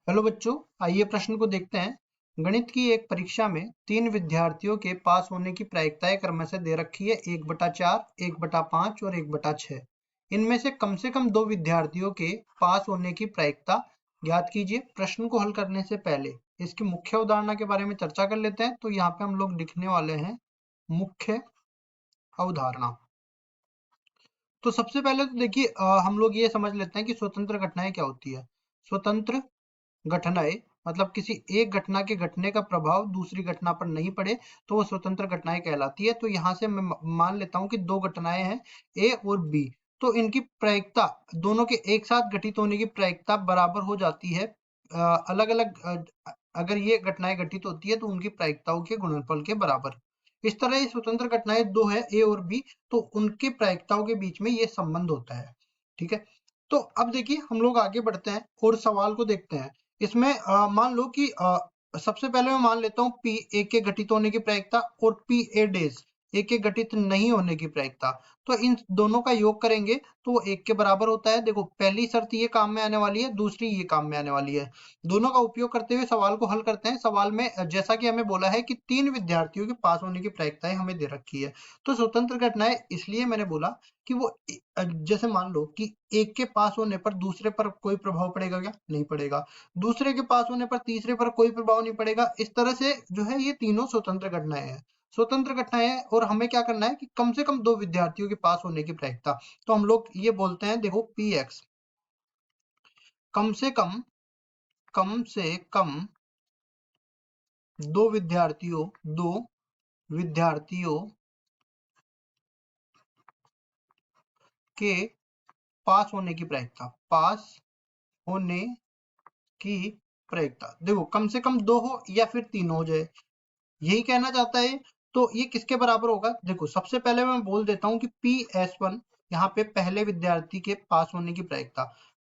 Hello बच्चों, आइए प्रश्न को देखते हैं। गणित की एक परीक्षा में 3 विद्यार्थियों के पास होने की प्रायिकताएं क्रमशः दे रखी है 1/4, 1/5 और 1/6। इनमें से कम 2 विद्यार्थियों के पास होने की प्रायिकता ज्ञात कीजिए। प्रश्न को हल करने से पहले इसकी मुख्य अवधारणा के बारे में चर्चा कर लेते हैं। तो यहाँ पे हम लोग लिखने वाले हैं मुख्य अवधारणा। तो सबसे पहले तो देखिए हम लोग ये समझ लेते हैं कि स्वतंत्र घटनाएं क्या होती है। स्वतंत्र घटनाएं मतलब किसी एक घटना के घटने का प्रभाव दूसरी घटना पर नहीं पड़े तो वो स्वतंत्र घटनाएं कहलाती है। तो यहाँ से मैं मान लेता हूँ कि दो घटनाएं हैं ए और बी, तो इनकी प्रायिकता दोनों के एक साथ घटित होने की प्रायिकता बराबर हो जाती है। अलग अलग अगर ये घटनाएं घटित होती है तो उनकी प्रायिकताओं के गुणनफल के बराबर। इस तरह ये स्वतंत्र घटनाएं दो है ए और बी, तो उनके प्रायिकताओं के बीच में ये संबंध होता है। ठीक है, तो अब देखिए हम लोग आगे बढ़ते हैं और सवाल को देखते हैं। इसमें मान लो कि सबसे पहले मैं मान लेता हूँ पी ए के घटित होने की प्रायिकता और पी ए डेज ए के घटित नहीं होने की प्रायिकता। तो इन दोनों का योग करेंगे तो वो एक के बराबर होता है। देखो पहली शर्त ये काम में आने वाली है, दूसरी ये काम में आने वाली है। दोनों का उपयोग करते हुए सवाल को हल करते हैं। सवाल में जैसा कि हमें बोला है कि 3 विद्यार्थियों के पास होने की प्रायिकताएं हमें दे रखी है। तो स्वतंत्र घटनाएं इसलिए मैंने बोला कि वो जैसे मान लो कि एक के पास होने पर दूसरे पर कोई प्रभाव पड़ेगा क्या? नहीं पड़ेगा। दूसरे के पास होने पर तीसरे पर कोई प्रभाव नहीं पड़ेगा। इस तरह से जो है ये तीनों स्वतंत्र घटनाएं हैं। स्वतंत्र घटनाएं और हमें क्या करना है कि कम से कम 2 विद्यार्थियों के पास होने की प्रायिकता। तो हम लोग ये बोलते हैं, देखो पी एक्स कम से कम 2 विद्यार्थियों के पास होने की प्रायिकता। पास होने की प्रायिकता देखो कम से कम 2 हो या फिर 3 हो जाए, यही कहना चाहता है। तो ये किसके बराबर होगा? देखो सबसे पहले मैं बोल देता हूं कि PS1 यहाँ पे पहले विद्यार्थी के पास होने की प्रायिकता।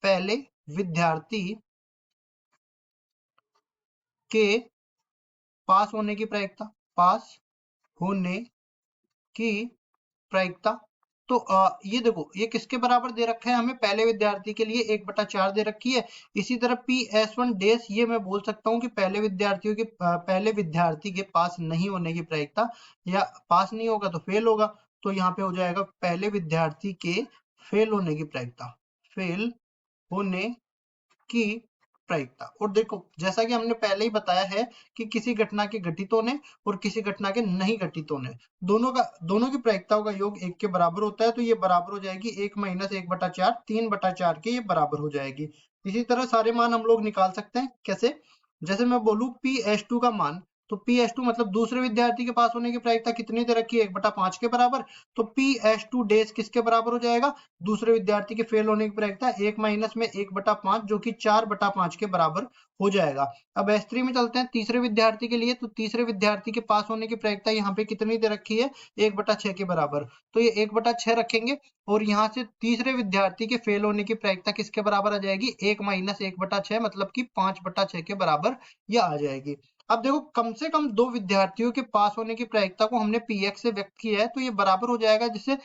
पहले विद्यार्थी के पास होने की प्रायिकता, पास होने की प्रायिकता। तो ये देखो ये किसके बराबर दे रखा है हमें? पहले विद्यार्थी के लिए 1/4 दे रखी है। इसी तरह PS1 डेस ये मैं बोल सकता हूँ कि पहले विद्यार्थी के पास नहीं होने की प्रायिकता, या पास नहीं होगा तो फेल होगा। तो यहाँ पे हो जाएगा पहले विद्यार्थी के फेल होने की प्रायिकता। फेल होने की प्रायिकता। और देखो जैसा कि हमने पहले ही बताया है कि किसी घटना के घटित होने और किसी घटना के नहीं घटित होने, दोनों की प्रायिकताओं का योग 1 के बराबर होता है। तो ये बराबर हो जाएगी 1 - 1/4, 3/4 के ये बराबर हो जाएगी। इसी तरह सारे मान हम लोग निकाल सकते हैं। कैसे? जैसे मैं बोलूं PS2 का मान, तो PS2 मतलब दूसरे विद्यार्थी के पास होने की प्रायिकता कितनी दे रखी है? 1/5 के बराबर। तो PS2 डेज किसके बराबर हो जाएगा? दूसरे विद्यार्थी के फेल होने की प्रायिकता 1 - 1/5 जो कि 4/5 के बराबर हो जाएगा। अब S3 में चलते हैं तीसरे विद्यार्थी के लिए। तो तीसरे विद्यार्थी के पास होने की प्रायिकता यहाँ पे कितनी दे रखी है? 1/6 के बराबर। तो ये 1/6 रखेंगे और यहाँ से तीसरे विद्यार्थी के फेल होने की प्रायिकता किसके बराबर आ जाएगी? 1 - 1/6 मतलब कि 5/6 के बराबर यह आ जाएगी। अब देखो कम से कम 2 विद्यार्थियों के पास होने की प्रायिकता को हमने Px से व्यक्त किया है। तो ये बराबर हो जाएगा, जिससे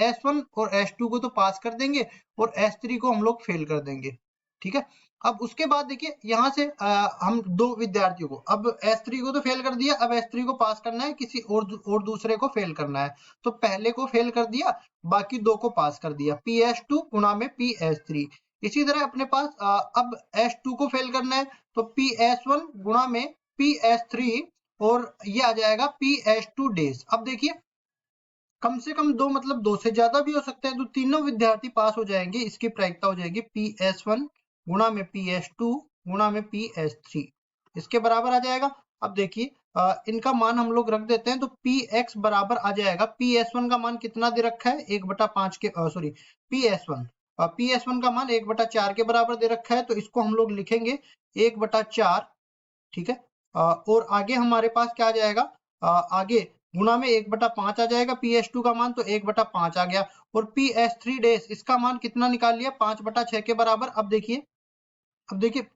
S1 और S2 को तो पास कर देंगे और S3 को हम लोग फेल कर देंगे। ठीक है, अब उसके बाद देखिए यहाँ से हम 2 विद्यार्थियों को, अब S3 को तो फेल कर दिया, अब S3 को पास करना है, किसी और दूसरे को फेल करना है। तो पहले को फेल कर दिया, बाकी 2 को पास कर दिया। PS2 गुणा में PS3। इसी तरह अपने पास अब S2 को फेल करना है, तो PS1 गुणा में PS3 और ये आ जाएगा PS2 डेज। अब देखिए कम से कम 2 मतलब 2 से ज्यादा भी हो सकते हैं। तो तीनों विद्यार्थी पास हो जाएंगे। इसकी प्रायिकता हो जाएगी PS1 गुणा में PS2 गुणा में PS3, इसके बराबर आ जाएगा। अब देखिए इनका मान हम लोग रख देते हैं। तो Px बराबर आ जाएगा, PS1 का मान कितना दे रखा है? 1/5 के सॉरी PS1 का मान 1/4 के बराबर दे रखा है। तो इसको हम लोग लिखेंगे 1/4। ठीक है, और आगे हमारे पास क्या आ जाएगा? आगे गुणा में 1/5 आ जाएगा। PS2 का मान तो 1/5 आ गया और PS3 डेज इसका मान कितना निकाल लिया? 5/6 के बराबर। अब देखिए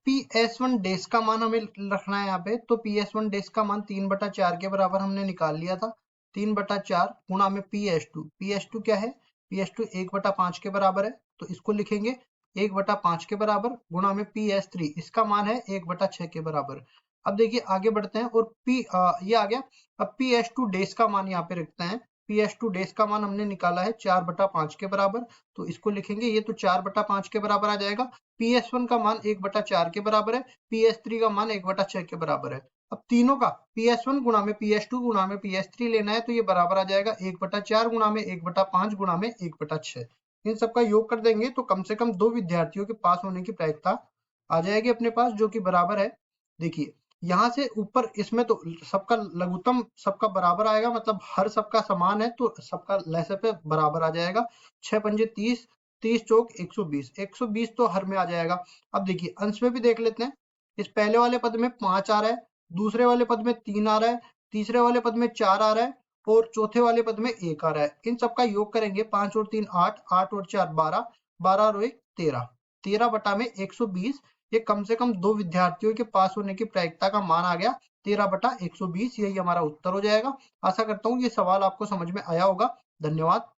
PS1 डेज का मान हमें रखना है यहाँ पे। तो PS1 डेज का मान 3/4 के बराबर हमने निकाल लिया था। 3/4 गुणा में PS2 क्या है? PS2 1/5 के बराबर है। तो इसको लिखेंगे 1/5 के बराबर गुणा में PS3, इसका मान है 1/6 के बराबर। अब देखिए आगे बढ़ते हैं और ये आ गया। अब PS2 डेज का मान यहाँ पे रखते हैं। PS2 डेज का मान हमने निकाला है 4/5 के बराबर, तो इसको लिखेंगे, ये तो 4/5 के बराबर आ जाएगा। PS1 का मान 1/4 के बराबर है, PS3 का मान 1/6 के बराबर है। अब तीनों का PS1 गुणा में PS2 गुणा में PS3 लेना है, तो ये बराबर आ जाएगा 1/4 गुणा में 1/5 गुणा में 1/6। इन सबका योग कर देंगे तो कम से कम 2 विद्यार्थियों के पास होने की प्रायिकता आ जाएगी अपने पास, जो कि बराबर है। देखिए यहाँ से ऊपर इसमें तो सबका लघुत्तम सबका बराबर आएगा, मतलब हर सबका समान है, तो सबका लहसे पे बराबर आ जाएगा। 6 पंजे 30, 30 चौक 120, 120 तो हर में आ जाएगा। अब देखिए अंश में भी देख लेते हैं। इस पहले वाले पद में 5 आ रहा है, दूसरे वाले पद में 3 आ रहा है, तीसरे वाले पद में 4 आ रहा है और चौथे वाले पद में 1 आ रहा है। इन सबका योग करेंगे, 5 और 3 8, 8 और 4 12, 12 और 1 13, 13 बटा में 120। ये कम से कम 2 विद्यार्थियों के पास होने की प्रायिकता का मान आ गया 13/120। यही हमारा उत्तर हो जाएगा। आशा करता हूँ ये सवाल आपको समझ में आया होगा। धन्यवाद।